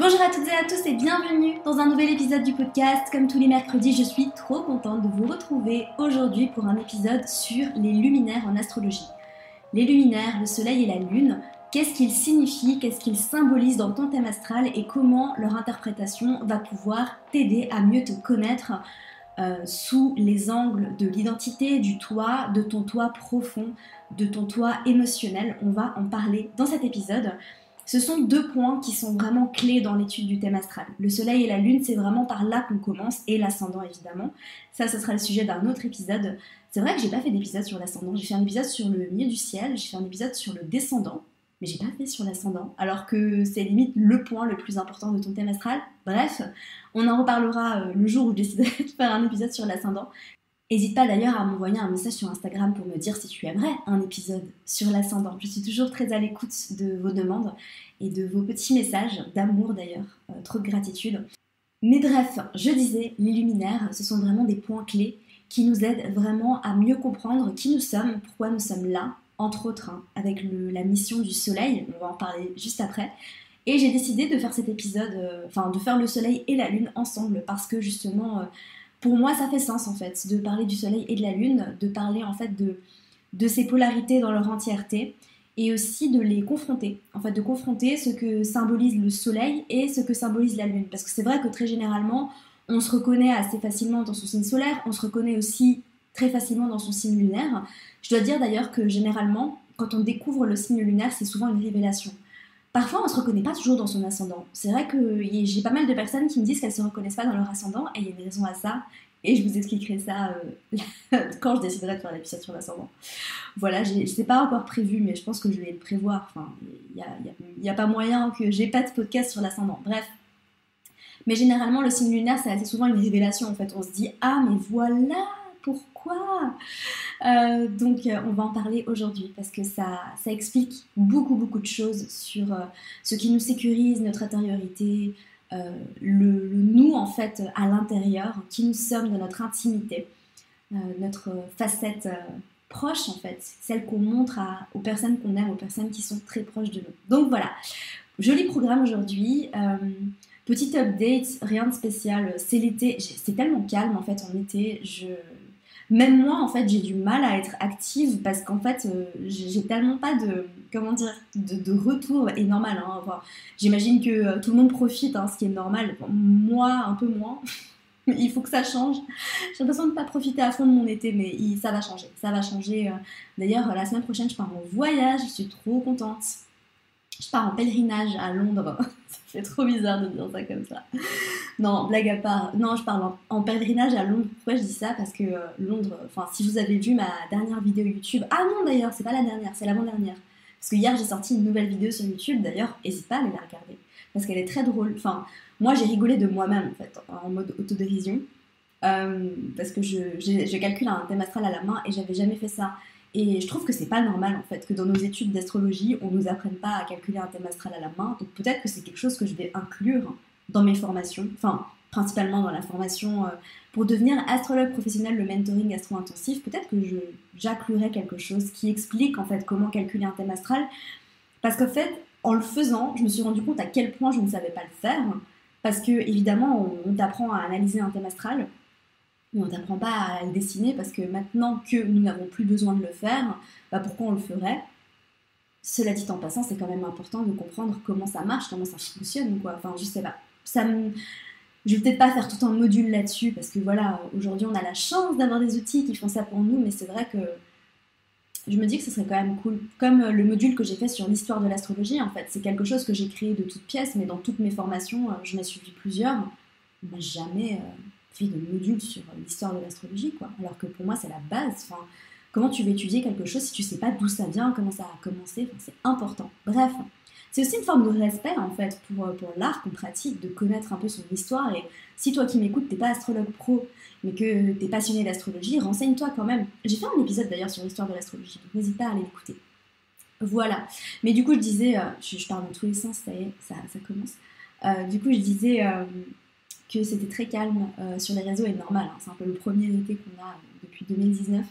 Bonjour à toutes et à tous et bienvenue dans un nouvel épisode du podcast. Comme tous les mercredis, je suis trop contente de vous retrouver aujourd'hui pour un épisode sur les luminaires en astrologie. Les luminaires, le soleil et la lune, qu'est-ce qu'ils signifient, qu'est-ce qu'ils symbolisent dans ton thème astral et comment leur interprétation va pouvoir t'aider à mieux te connaître sous les angles de l'identité, du toi, de ton toi profond, de ton toi émotionnel. On va en parler dans cet épisode. Ce sont deux points qui sont vraiment clés dans l'étude du thème astral. Le soleil et la lune, c'est vraiment par là qu'on commence, et l'ascendant évidemment. Ça, ce sera le sujet d'un autre épisode. C'est vrai que j'ai pas fait d'épisode sur l'ascendant. J'ai fait un épisode sur le milieu du ciel, j'ai fait un épisode sur le descendant, mais j'ai pas fait sur l'ascendant, alors que c'est limite le point le plus important de ton thème astral. Bref, on en reparlera le jour où je déciderai de faire un épisode sur l'ascendant. N'hésite pas d'ailleurs à m'envoyer un message sur Instagram pour me dire si tu aimerais un épisode sur l'ascendant. Je suis toujours très à l'écoute de vos demandes et de vos petits messages, d'amour d'ailleurs, trop de gratitude. Mais bref, je disais, les luminaires, ce sont vraiment des points clés qui nous aident vraiment à mieux comprendre qui nous sommes, pourquoi nous sommes là, entre autres, avec la mission du soleil, on va en parler juste après. Et j'ai décidé de faire cet épisode, de faire le soleil et la lune ensemble, parce que justement... pour moi, ça fait sens en fait, de parler du soleil et de la lune, de parler en fait de ces polarités dans leur entièreté et aussi de les confronter, en fait de confronter ce que symbolise le soleil et ce que symbolise la lune. Parce que c'est vrai que très généralement, on se reconnaît assez facilement dans son signe solaire, on se reconnaît aussi très facilement dans son signe lunaire. Je dois dire d'ailleurs que généralement, quand on découvre le signe lunaire, c'est souvent une révélation. Parfois, on ne se reconnaît pas toujours dans son ascendant. C'est vrai que j'ai pas mal de personnes qui me disent qu'elles ne se reconnaissent pas dans leur ascendant, et il y a une raison à ça, et je vous expliquerai ça quand je déciderai de faire l'épisode sur l'ascendant. Voilà, c'est pas encore prévu, mais je pense que je vais le prévoir. Enfin, il n'y a pas moyen que j'ai pas de podcast sur l'ascendant. Bref. Mais généralement, le signe lunaire, c'est assez souvent une révélation. En fait, on se dit « Ah, mais voilà pourquoi ?» Donc on va en parler aujourd'hui parce que ça explique beaucoup de choses sur ce qui nous sécurise, notre intériorité, le nous en fait à l'intérieur, qui nous sommes, de notre intimité, notre facette proche en fait, celle qu'on montre aux personnes qu'on aime, aux personnes qui sont très proches de nous. Donc voilà, joli programme aujourd'hui. Petit update, rien de spécial, c'est l'été, c'est tellement calme en fait en été, même moi, en fait, j'ai du mal à être active parce qu'en fait, j'ai tellement pas de retour, et normal, hein, enfin, j'imagine que tout le monde profite, hein, ce qui est normal. Moi, un peu moins. Il faut que ça change. J'ai l'impression de ne pas profiter à fond de mon été, mais ça va changer. Ça va changer. D'ailleurs, la semaine prochaine, je pars en voyage, je suis trop contente. Je pars en pèlerinage à Londres. Ça fait trop bizarre de dire ça comme ça. Non, blague à part. Non, je parle en pèlerinage à Londres. Pourquoi je dis ça? Parce que Londres, enfin, si vous avez vu ma dernière vidéo YouTube... Ah non, d'ailleurs, c'est pas la dernière, c'est l'avant-dernière. Parce que hier, j'ai sorti une nouvelle vidéo sur YouTube. D'ailleurs, n'hésite pas à aller la regarder. Parce qu'elle est très drôle. Enfin, moi, j'ai rigolé de moi-même, en fait, en mode autodérision. Parce que je calcule un thème astral à la main et j'avais jamais fait ça. Et je trouve que c'est pas normal en fait que dans nos études d'astrologie on nous apprenne pas à calculer un thème astral à la main, donc peut-être que c'est quelque chose que je vais inclure dans mes formations, enfin principalement dans la formation pour devenir astrologue professionnel, le mentoring astro-intensif. Peut-être que j'inclurai quelque chose qui explique en fait comment calculer un thème astral, parce qu'en fait en le faisant je me suis rendu compte à quel point je ne savais pas le faire, parce que évidemment on t'apprend à analyser un thème astral, mais on ne t'apprend pas à le dessiner, parce que maintenant que nous n'avons plus besoin de le faire, pourquoi on le ferait? Cela dit en passant, c'est quand même important de comprendre comment ça marche, comment ça fonctionne, quoi. Enfin, je sais pas. Je vais peut-être pas faire tout un module là-dessus, parce que voilà, aujourd'hui on a la chance d'avoir des outils qui font ça pour nous, mais c'est vrai que je me dis que ce serait quand même cool. Comme le module que j'ai fait sur l'histoire de l'astrologie, en fait, c'est quelque chose que j'ai créé de toutes pièces, mais dans toutes mes formations, j'en ai suivi plusieurs, on n'a jamais... fait de module sur l'histoire de l'astrologie, quoi. Alors que pour moi, c'est la base. Enfin, comment tu veux étudier quelque chose si tu sais pas d'où ça vient, comment ça a commencé? Enfin, c'est important. Bref, c'est aussi une forme de respect, en fait, pour l'art qu'on pratique, de connaître un peu son histoire. Et si toi qui m'écoutes, t'es pas astrologue pro, mais que t'es passionné d'astrologie, renseigne-toi quand même. J'ai fait un épisode d'ailleurs sur l'histoire de l'astrologie, donc n'hésite pas à aller l'écouter. Voilà. Mais du coup, je disais, je parle dans tous les sens, ça y est, ça commence. Du coup, je disais... que c'était très calme sur les réseaux, et normal, hein, c'est un peu le premier été qu'on a depuis 2019,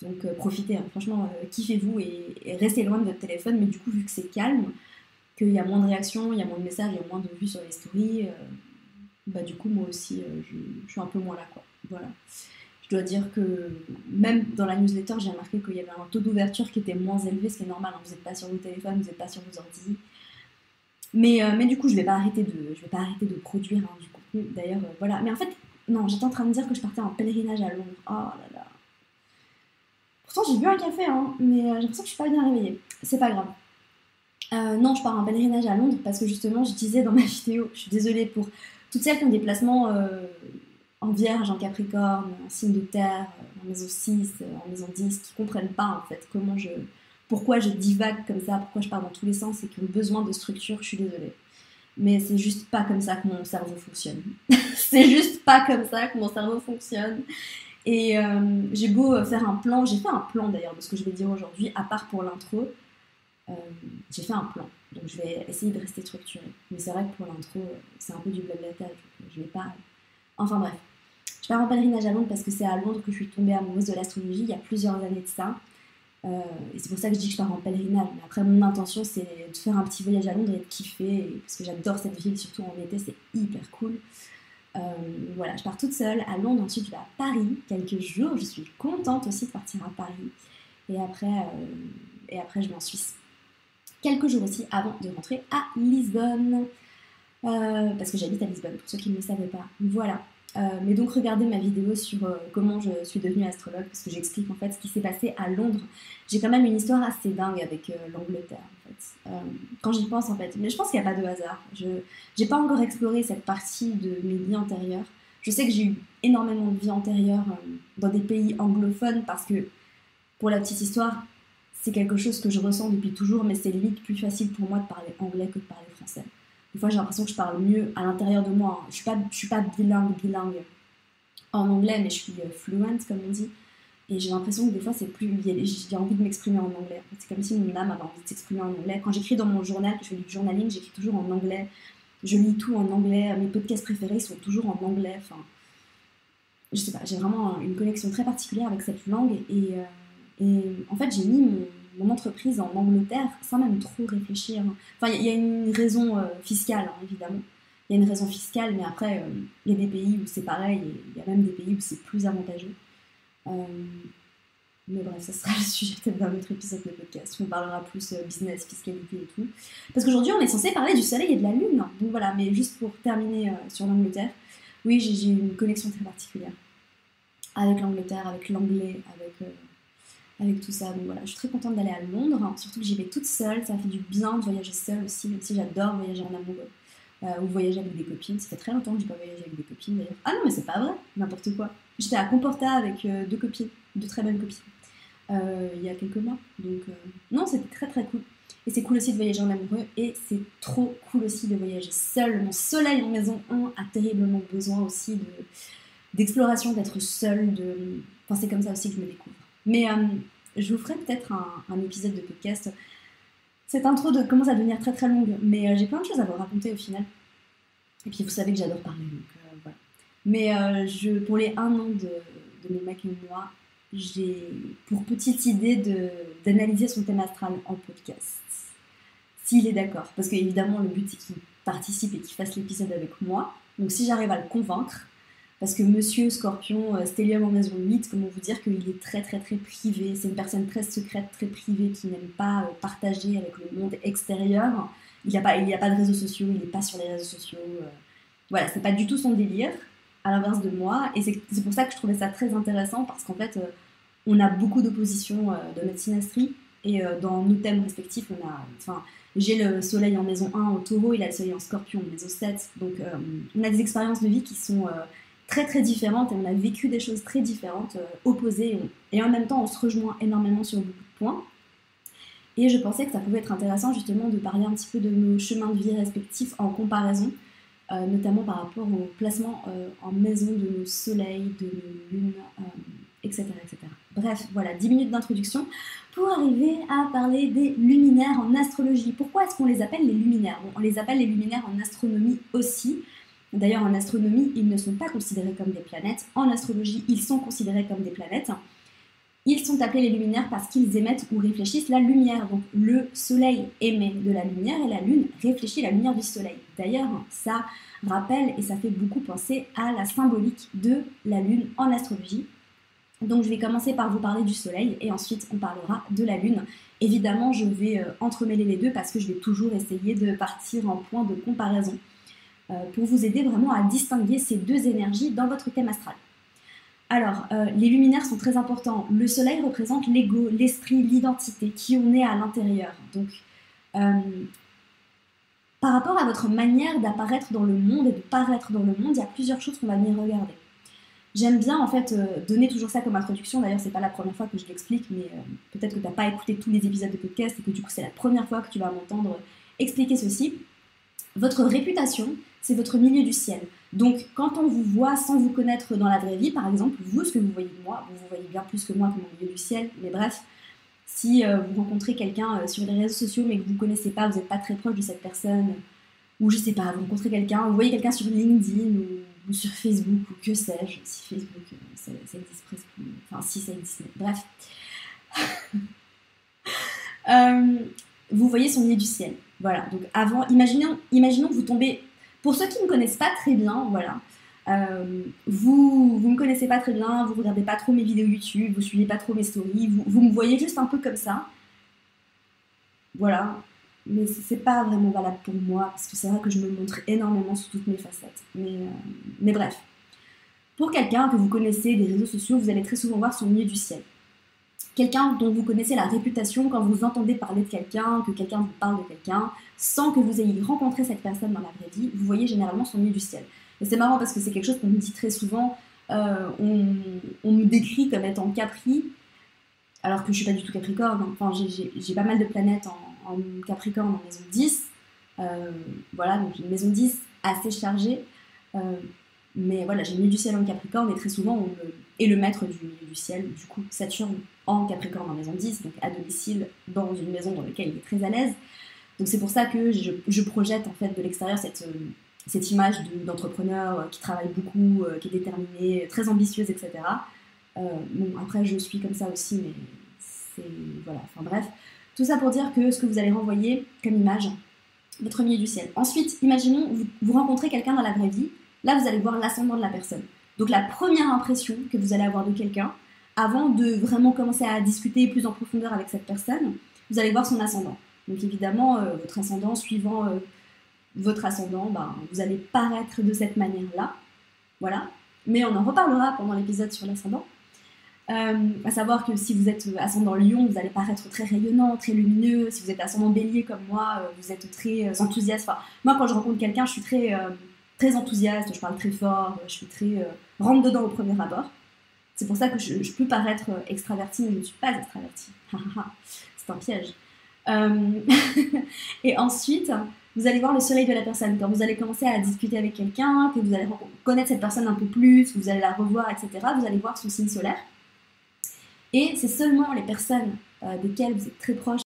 donc profitez, hein, franchement, kiffez-vous et restez loin de votre téléphone, mais du coup vu que c'est calme, qu'il y a moins de réactions, il y a moins de messages, il y a moins de vues sur les stories, du coup moi aussi je suis un peu moins là quoi. Voilà. Je dois dire que même dans la newsletter j'ai remarqué qu'il y avait un taux d'ouverture qui était moins élevé, ce qui est normal, hein. Vous n'êtes pas sur vos téléphones, vous n'êtes pas sur vos ordi. Mais du coup je vais pas arrêter de produire hein, du contenu. D'ailleurs voilà. Mais en fait non, j'étais en train de dire que je partais en pèlerinage à Londres. Oh là là. Pourtant j'ai bu un café hein, mais j'ai l'impression que je suis pas bien réveillée. C'est pas grave. Non, je pars en pèlerinage à Londres parce que justement, je disais dans ma vidéo, je suis désolée pour toutes celles qui ont des placements en vierge, en capricorne, en signe de terre, en maison 6, en maison 10, qui comprennent pas en fait pourquoi je divague comme ça, pourquoi je pars dans tous les sens et qui ont besoin de structure, je suis désolée. Mais c'est juste pas comme ça que mon cerveau fonctionne. C'est juste pas comme ça que mon cerveau fonctionne. Et j'ai beau faire un plan, j'ai fait un plan d'ailleurs de ce que je vais dire aujourd'hui, à part pour l'intro. J'ai fait un plan, donc je vais essayer de rester structurée. Mais c'est vrai que pour l'intro, c'est un peu du blablatage, donc je vais pas... Enfin bref, je pars en pèlerinage à Londres parce que c'est à Londres que je suis tombée amoureuse de l'astrologie il y a plusieurs années de ça. Et c'est pour ça que je dis que je pars en pèlerinage. Mais après, mon intention, c'est de faire un petit voyage à Londres et de kiffer, parce que j'adore cette ville, surtout en été, c'est hyper cool. Voilà, je pars toute seule à Londres, ensuite je vais à Paris quelques jours. Je suis contente aussi de partir à Paris. Et après je vais en Suisse. Quelques jours aussi avant de rentrer à Lisbonne. Parce que j'habite à Lisbonne, pour ceux qui ne le savaient pas. Voilà. Mais donc regardez ma vidéo sur comment je suis devenue astrologue, parce que j'explique en fait ce qui s'est passé à Londres. J'ai quand même une histoire assez dingue avec l'Angleterre en fait. Quand j'y pense en fait, mais je pense qu'il n'y a pas de hasard. Je n'ai pas encore exploré cette partie de mes vies antérieures. Je sais que j'ai eu énormément de vies antérieures dans des pays anglophones, parce que pour la petite histoire, c'est quelque chose que je ressens depuis toujours, mais c'est limite plus facile pour moi de parler anglais que de parler français. Des fois, j'ai l'impression que je parle mieux à l'intérieur de moi. Je suis pas bilingue en anglais, mais je suis fluent, comme on dit. Et j'ai l'impression que des fois, c'est plus... J'ai envie de m'exprimer en anglais. C'est comme si mon âme avait envie de s'exprimer en anglais. Quand j'écris dans mon journal, que je fais du journaling, j'écris toujours en anglais. Je lis tout en anglais. Mes podcasts préférés sont toujours en anglais. Enfin, je sais pas, j'ai vraiment une connexion très particulière avec cette langue. Et en fait, j'ai mis mon entreprise en Angleterre sans même trop réfléchir. Enfin, il y a une raison fiscale, hein, évidemment. Il y a une raison fiscale, mais après, il y a des pays où c'est pareil, et il y a même des pays où c'est plus avantageux. Mais bref, ça sera le sujet peut-être d'un autre épisode de podcast, où on parlera plus business, fiscalité et tout. Parce qu'aujourd'hui, on est censé parler du soleil et de la lune. Donc voilà, mais juste pour terminer sur l'Angleterre, oui, j'ai une connexion très particulière avec l'Angleterre, avec l'anglais, avec tout ça. Donc voilà, je suis très contente d'aller à Londres, hein, surtout que j'y vais toute seule. Ça fait du bien de voyager seule aussi, même si j'adore voyager en amoureux ou voyager avec des copines. Ça fait très longtemps que j'ai pas voyagé avec des copines d'ailleurs. Ah non, mais c'est pas vrai, n'importe quoi. J'étais à Comporta avec deux copines, deux très bonnes copines, il y a quelques mois. Donc non, c'était très très cool. Et c'est cool aussi de voyager en amoureux, et c'est trop cool aussi de voyager seule. Mon soleil en maison 1 a terriblement besoin aussi d'exploration, d'être seule. Enfin, c'est comme ça aussi que je me découvre. Mais je vous ferai peut-être un épisode de podcast. Cette intro commence à devenir très très longue, mais j'ai plein de choses à vous raconter au final. Et puis vous savez que j'adore parler, donc voilà. Mais pour les 1 an de mon mec et moi, j'ai pour petite idée d'analyser son thème astral en podcast. S'il est d'accord. Parce qu'évidemment, le but c'est qu'il participe et qu'il fasse l'épisode avec moi. Donc si j'arrive à le convaincre, parce que Monsieur Scorpion, stellium en maison 8, comment vous dire qu'il est très très très privé. C'est une personne très secrète, très privée, qui n'aime pas partager avec le monde extérieur. Il n'y a pas de réseaux sociaux, il n'est pas sur les réseaux sociaux. Voilà, c'est pas du tout son délire, à l'inverse de moi. Et c'est pour ça que je trouvais ça très intéressant, parce qu'en fait, on a beaucoup d'oppositions dans notre synastrie. Et dans nos thèmes respectifs, j'ai le soleil en maison 1 au taureau, il a le soleil en scorpion en maison 7. Donc on a des expériences de vie qui sont... très très différentes, et on a vécu des choses très différentes, opposées, et en même temps on se rejoint énormément sur beaucoup de points. Et je pensais que ça pouvait être intéressant justement de parler un petit peu de nos chemins de vie respectifs en comparaison, notamment par rapport au placement en maison de nos soleils, de nos lunes, etc., etc. Bref, voilà, 10 minutes d'introduction pour arriver à parler des luminaires en astrologie. Pourquoi est-ce qu'on les appelle les luminaires ? Bon, on les appelle les luminaires en astronomie aussi. D'ailleurs, en astronomie, ils ne sont pas considérés comme des planètes. En astrologie, ils sont considérés comme des planètes. Ils sont appelés les luminaires parce qu'ils émettent ou réfléchissent la lumière. Donc le soleil émet de la lumière et la lune réfléchit la lumière du soleil. D'ailleurs, ça rappelle et ça fait beaucoup penser à la symbolique de la lune en astrologie. Donc je vais commencer par vous parler du soleil et ensuite on parlera de la lune. Évidemment, je vais entremêler les deux parce que je vais toujours essayer de partir en point de comparaison pour vous aider vraiment à distinguer ces deux énergies dans votre thème astral. Alors, les luminaires sont très importants. Le soleil représente l'ego, l'esprit, l'identité, qui on est à l'intérieur. Donc, par rapport à votre manière d'apparaître dans le monde et de paraître dans le monde, il y a plusieurs choses qu'on va venir regarder. J'aime bien en fait donner toujours ça comme introduction. D'ailleurs, c'est pas la première fois que je l'explique, mais peut-être que tu n'as pas écouté tous les épisodes de podcast et que du coup, c'est la première fois que tu vas m'entendre expliquer ceci. Votre réputation, c'est votre milieu du ciel. Donc, quand on vous voit sans vous connaître dans la vraie vie, par exemple, vous, ce que vous voyez de moi, vous voyez bien plus que moi que mon milieu du ciel, mais bref, si vous rencontrez quelqu'un sur les réseaux sociaux mais que vous ne connaissez pas, vous n'êtes pas très proche de cette personne, ou je sais pas, vous rencontrez quelqu'un, vous voyez quelqu'un sur LinkedIn ou sur Facebook, ou que sais-je, si Facebook, ça existe presque plus, enfin si ça existe, bref. Vous voyez son milieu du ciel. Voilà, donc avant, imaginons que vous tombez, pour ceux qui ne me connaissent pas très bien, voilà, vous ne me connaissez pas très bien, vous ne regardez pas trop mes vidéos YouTube, vous ne suivez pas trop mes stories, vous me voyez juste un peu comme ça, voilà, mais c'est pas vraiment valable pour moi, parce que c'est vrai que je me montre énormément sous toutes mes facettes, mais bref. Pour quelqu'un que vous connaissez des réseaux sociaux, vous allez très souvent voir son milieu du ciel. Quelqu'un dont vous connaissez la réputation quand vous entendez parler de quelqu'un, que quelqu'un vous parle de quelqu'un, sans que vous ayez rencontré cette personne dans la vraie vie, vous voyez généralement son milieu du ciel. Et c'est marrant parce que c'est quelque chose qu'on me dit très souvent, on me décrit comme étant Capri, alors que je suis pas du tout Capricorne, enfin j'ai pas mal de planètes en Capricorne en maison 10, voilà, donc j'ai une maison 10 assez chargée, mais voilà, j'ai le milieu du ciel en Capricorne et très souvent on est le maître du milieu du ciel, du coup Saturne en Capricorne en maison 10, donc à domicile dans une maison dans laquelle il est très à l'aise. Donc c'est pour ça que je projette en fait de l'extérieur cette image d'entrepreneur qui travaille beaucoup, qui est déterminé, très ambitieuse, etc. Bon, après je suis comme ça aussi, mais c'est... voilà, enfin bref. Tout ça pour dire que ce que vous allez renvoyer comme image, votre milieu du ciel. Ensuite, imaginons, vous rencontrez quelqu'un dans la vraie vie, là vous allez voir l'ascendant de la personne. Donc la première impression que vous allez avoir de quelqu'un, avant de vraiment commencer à discuter plus en profondeur avec cette personne, vous allez voir son ascendant. Donc évidemment, votre ascendant, suivant votre ascendant, vous allez paraître de cette manière-là. Voilà. Mais on en reparlera pendant l'épisode sur l'ascendant. À savoir que si vous êtes ascendant Lion, vous allez paraître très rayonnant, très lumineux. Si vous êtes ascendant Bélier comme moi, vous êtes très enthousiaste. Enfin, moi, quand je rencontre quelqu'un, je suis très enthousiaste, je parle très fort, je suis très rentre dedans au premier abord. C'est pour ça que je peux paraître extravertie, mais je ne suis pas extravertie. C'est un piège. Et ensuite, vous allez voir le soleil de la personne. Quand vous allez commencer à discuter avec quelqu'un, que vous allez connaître cette personne un peu plus, que vous allez la revoir, etc., vous allez voir son signe solaire. Et c'est seulement les personnes desquelles vous êtes très proche